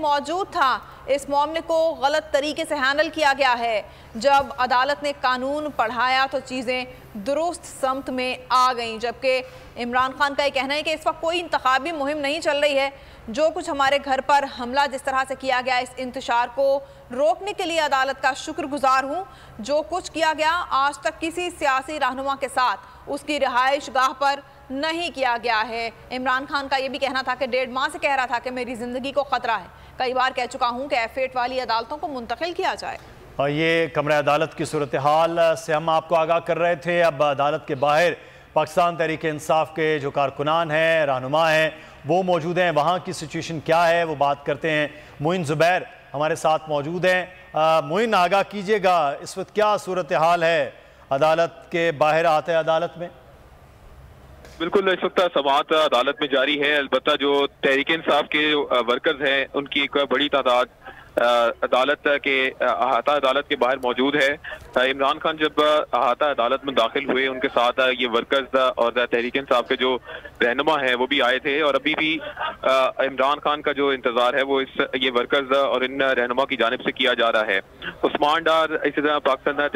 मौजूद था। इस मामले को गलत तरीके से हैंडल किया गया है। जब अदालत ने कानून पढ़ाया तो चीज़ें दुरुस्त समत में आ गईं। जबकि इमरान खान का ये कहना है कि इस वक्त कोई इंतखाबी मुहिम नहीं चल रही है। जो कुछ हमारे घर पर हमला जिस तरह से किया गया, इस इंतशार को रोकने के लिए अदालत का शुक्रगुजार हूँ। जो कुछ किया गया आज तक किसी सियासी रहनुमा के साथ उसकी रिहाइश गाह पर नहीं किया गया है। इमरान खान का ये भी कहना था कि 1.5 माह से कह रहा था कि मेरी ज़िंदगी को ख़तरा है। कई बार कह चुका हूँ कि F8 वाली अदालतों को मुंतकिल किया जाए। और ये कमरा अदालत की सूरत हाल से हम आपको आगाह कर रहे थे। अब अदालत के बाहर पाकिस्तान तहरीक इंसाफ के जो कारकुनान हैं, रहनुमा हैं, वो मौजूद हैं। वहाँ की सिचुएशन क्या है वो बात करते हैं। मोइन ज़ुबैर हमारे साथ मौजूद हैं। मोइन, आगाह कीजिएगा, इस वक्त क्या सूरत हाल है अदालत के बाहर आते हैं अदालत में? बिल्कुल, इस वक्त समाअत अदालत में जारी है। अलबत्ता जो तहरीक इंसाफ के वर्कर्स हैं उनकी एक बड़ी तादाद अदालत के अहाता अदालत के बाहर मौजूद है। इमरान खान जब अहाता अदालत में दाखिल हुए, उनके साथ ये वर्कर्स और तहरीक इंसाफ के जो रहनुमा हैं वो भी आए थे। और अभी भी इमरान खान का जो इंतजार है वो ये वर्कर्स और इन रहनुमा की जानिब से किया जा रहा है। उस्मान डार, इसी तरह पाकिस्तान